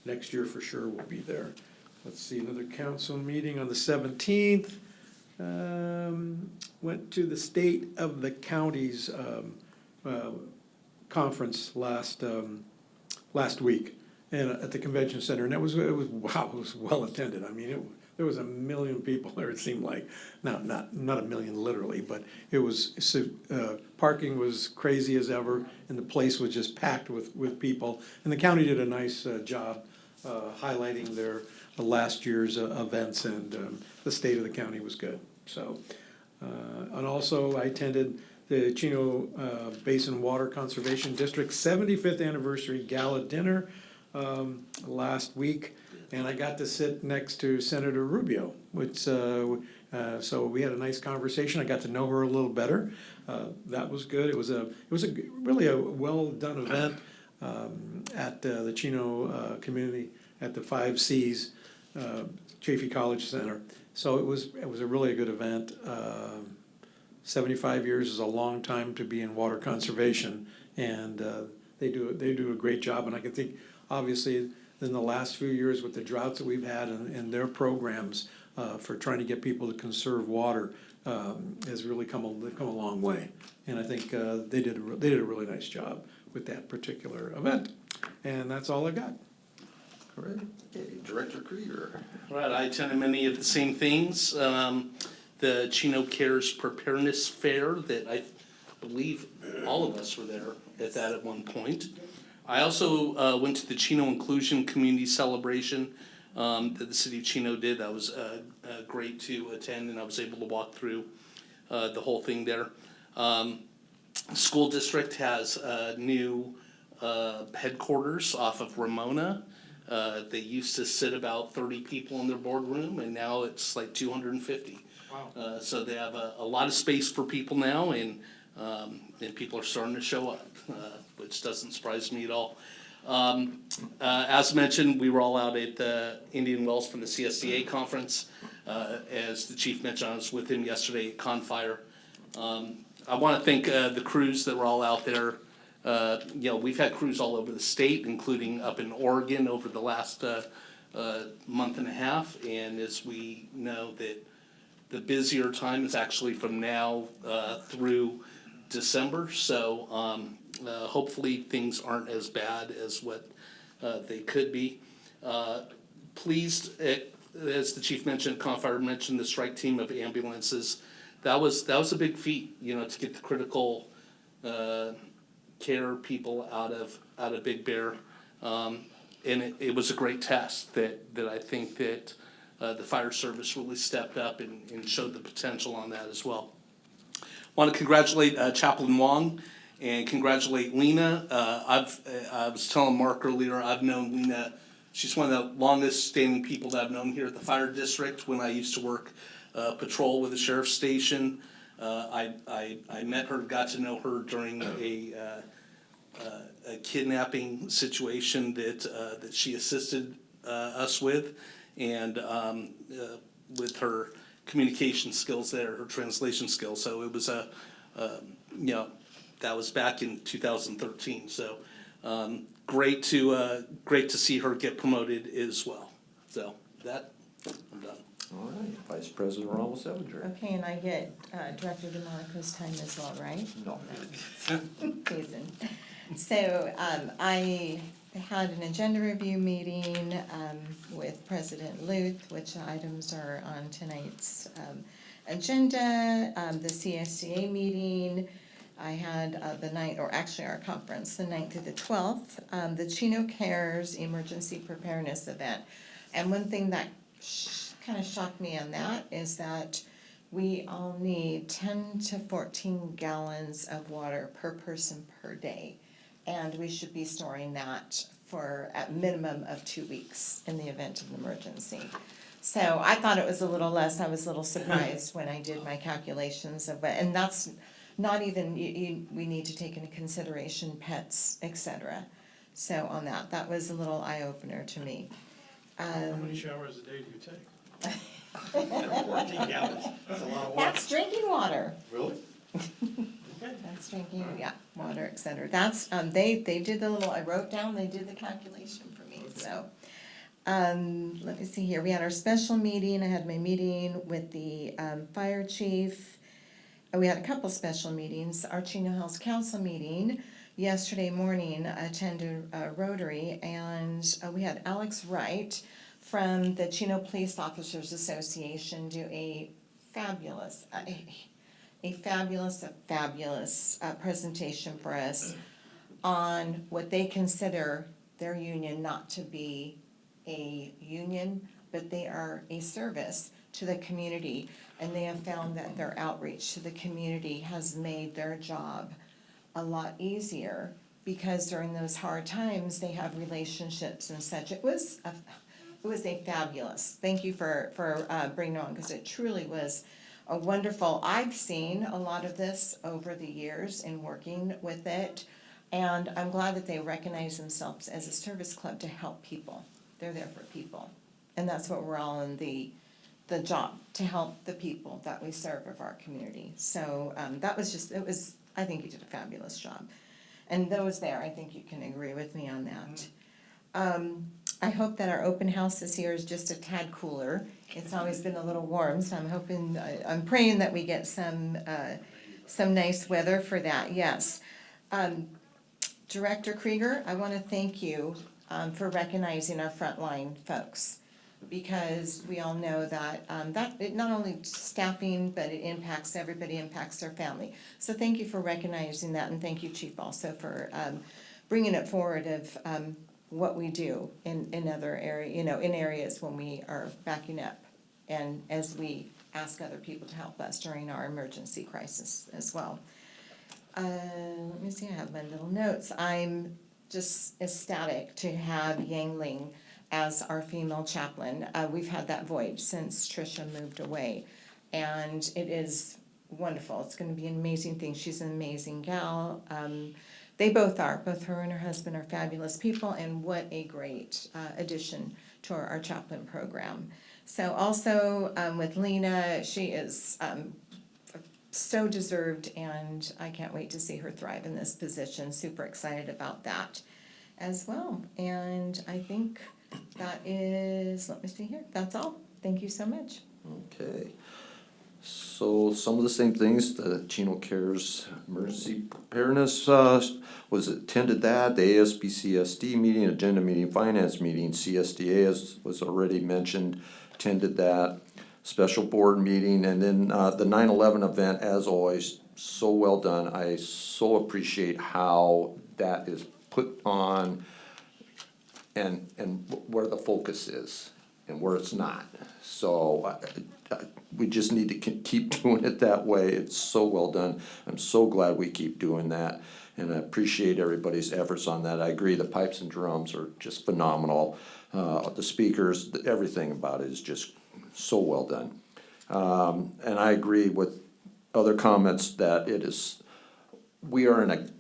Speaker 15: next year for sure we'll be there. Let's see, another council meeting on the 17th. Went to the State of the Counties conference last week and at the convention center, and it was well attended. I mean, there was 1 million people there. It seemed like not 1 million literally, but it was parking was crazy as ever, and the place was just packed with people. And the county did a nice job highlighting their last year's events, and the state of the county was good. So, and also I attended the Chino Basin Water Conservation District 75th anniversary gala dinner last week, and I got to sit next to Senator Rubio, which so we had a nice conversation. I got to know her a little better. That was good. It was really a well done event at the Chino community at the 5 Cs Chaffee College Center. So it was a really good event. 75 years is a long time to be in water conservation, and they do a great job. And I can think, obviously, in the last few years with the droughts that we've had and their programs for trying to get people to conserve water has really come a long way. And I think they did a really nice job with that particular event. And that's all I got.
Speaker 14: All right. Okay, Director Krieger.
Speaker 7: Right, I attended many of the same things. The Chino Cares Preparedness Fair that I believe all of us were there at that at one point. I also went to the Chino Inclusion Community Celebration that the city of Chino did. That was great to attend, and I was able to walk through the whole thing there. School district has new headquarters off of Ramona. They used to sit about 30 people in their boardroom, and now it's like 250. Wow. So they have a lot of space for people now, and people are starting to show up, which doesn't surprise me at all. As mentioned, we were all out at Indian Wells for the CSDA conference. As the chief mentioned, I was with him yesterday at Confire. I want to thank the crews that were all out there. We've had crews all over the state, including up in Oregon over the last month and a half. And as we know that the busier time is actually from now through December. So hopefully things aren't as bad as what they could be. Pleased, as the chief mentioned, Confire mentioned the strike team of ambulances. That was a big feat, to get the critical care people out of Big Bear. And it was a great test that I think that the fire service really stepped up and showed the potential on that as well. Want to congratulate Chaplain Wong and congratulate Lena. I was telling Mark earlier, I've known Lena. She's one of the longest standing people that I've known here at the fire district when I used to work patrol with the sheriff's station. I met her, got to know her during a kidnapping situation that she assisted us with, and with her communication skills there, her translation skills. So it was that was back in 2013. So great to see her get promoted as well. So that, I'm done.
Speaker 14: All right, Vice President Ramos Evinger.
Speaker 10: Okay, and I get Director DeMonico's time as well, right?
Speaker 14: No.
Speaker 10: Teasing. So I had an agenda review meeting with President Luth, which items are on tonight's agenda. The CSDA meeting, I had our conference, the 9th through the 12th. The Chino Cares Emergency Preparedness Event. And one thing that kind of shocked me on that is that we all need 10 to 14 gallons of water per person per day. And we should be storing that for at minimum of 2 weeks in the event of an emergency. So I thought it was a little less. I was a little surprised when I did my calculations of it. And that's not even, we need to take into consideration pets, et cetera. So on that, that was a little eye-opener to me.
Speaker 15: How many showers a day do you take?
Speaker 1: 14 gallons, that's a lot of water.
Speaker 10: That's drinking water.
Speaker 1: Really?
Speaker 10: That's drinking, yeah, water, et cetera. That's, they did the little, I wrote down, they did the calculation for me, so. Let me see here, we had our special meeting, I had my meeting with the, fire chief. We had a couple special meetings, our Chino Hills Council meeting yesterday morning, attended Rotary, and we had Alex Wright from the Chino Police Officers Association do a fabulous presentation for us on what they consider their union not to be a union, but they are a service to the community. And they have found that their outreach to the community has made their job a lot easier because during those hard times, they have relationships and such. It was a fabulous, thank you for bringing it on, because it truly was a wonderful, I've seen a lot of this over the years in working with it, and I'm glad that they recognize themselves as a service club to help people. They're there for people, and that's what we're all in the job, to help the people that we serve of our community. So that was just, it was, I think you did a fabulous job. And those there, I think you can agree with me on that. I hope that our open house this year is just a tad cooler. It's always been a little warm, so I'm hoping, I'm praying that we get some nice weather for that, yes. Director Krieger, I want to thank you for recognizing our frontline folks, because we all know that it not only staffing, but it impacts everybody, impacts their family. So thank you for recognizing that, and thank you, Chief, also for bringing it forward of what we do in other area, in areas when we are backing up, and as we ask other people to help us during our emergency crisis as well. Let me see, I have my little notes. I'm just ecstatic to have Yang Ling as our female chaplain. We've had that void since Tricia moved away, and it is wonderful. It's gonna be an amazing thing. She's an amazing gal. They both are. Both her and her husband are fabulous people, and what a great addition to our chaplain program. So also with Lena, she is so deserved, and I can't wait to see her thrive in this position. Super excited about that as well. And I think that is, let me see here, that's all. Thank you so much.
Speaker 14: Okay. So some of the same things, the Chino Cares Emergency Preparedness was attended that, the ASBCSD meeting, agenda meeting, finance meeting, CSDA as was already mentioned, attended that, special board meeting, and then the 9/11 event, as always, so well done. I so appreciate how that is put on and where the focus is and where it's not. So we just need to keep doing it that way. It's so well done. I'm so glad we keep doing that, and I appreciate everybody's efforts on that. I agree, the pipes and drums are just phenomenal. The speakers, everything about it is just so well done. And I agree with other comments that we are in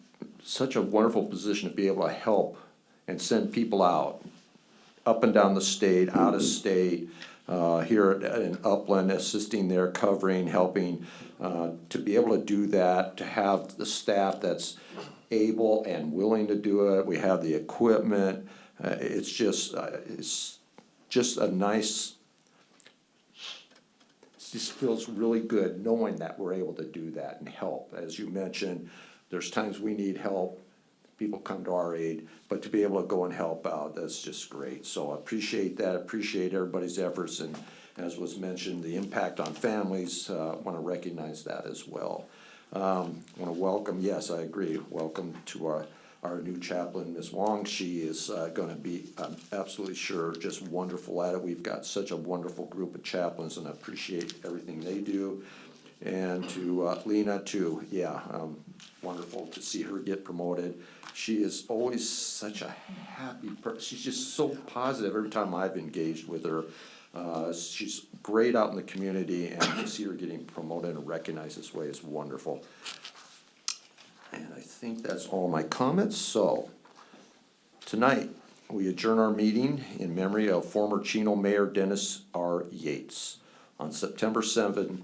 Speaker 14: such a wonderful position to be able to help and send people out, up and down the state, out of state, here in Upland, assisting there, covering, helping, to be able to do that, to have the staff that's able and willing to do it. We have the equipment. It's just a nice, it just feels really good knowing that we're able to do that and help. As you mentioned, there's times we need help, people come to our aid, but to be able to go and help out, that's just great. So I appreciate that, appreciate everybody's efforts, and as was mentioned, the impact on families, want to recognize that as well. Want to welcome, yes, I agree, welcome to our new chaplain, Ms. Wong. She is gonna be, I'm absolutely sure, just wonderful at it. We've got such a wonderful group of chaplains, and I appreciate everything they do. And to Lena too, yeah, wonderful to see her get promoted. She is always such a happy person. She's just so positive every time I've engaged with her. She's great out in the community, and to see her getting promoted and recognized this way is wonderful. And I think that's all my comments. So tonight, we adjourn our meeting in memory of former Chino Mayor Dennis R. Yates. On September 7th,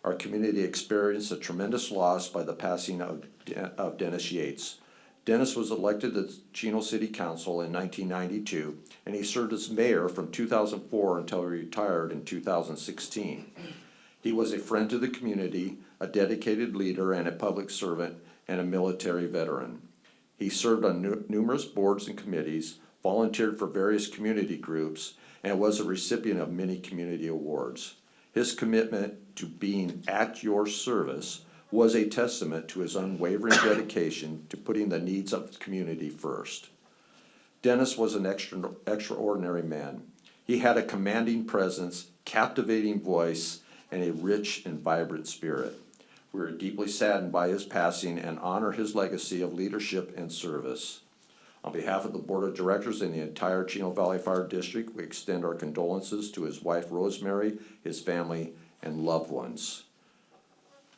Speaker 14: our community experienced a tremendous loss by the passing of Dennis Yates. Dennis was elected to the Chino City Council in 1992, and he served as mayor from 2004 until he retired in 2016. He was a friend to the community, a dedicated leader and a public servant, and a military veteran. He served on numerous boards and committees, volunteered for various community groups, and was a recipient of many community awards. His commitment to being at your service was a testament to his unwavering dedication to putting the needs of the community first. Dennis was an extraordinary man. He had a commanding presence, captivating voice, and a rich and vibrant spirit. We are deeply saddened by his passing and honor his legacy of leadership and service. On behalf of the Board of Directors and the entire Chino Valley Fire District, we extend our condolences to his wife Rosemary, his family, and loved ones.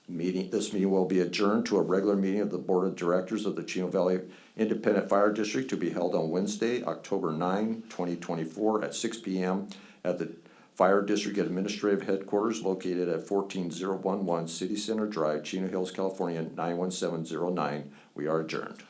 Speaker 14: This meeting will be adjourned to a regular meeting of the Board of Directors of the Chino Valley Independent Fire District to be held on Wednesday, October 9, 2024 at 6 p.m. at the Fire District Administrative Headquarters located at 14011 City Center Drive, Chino Hills, California, 91709. We are adjourned.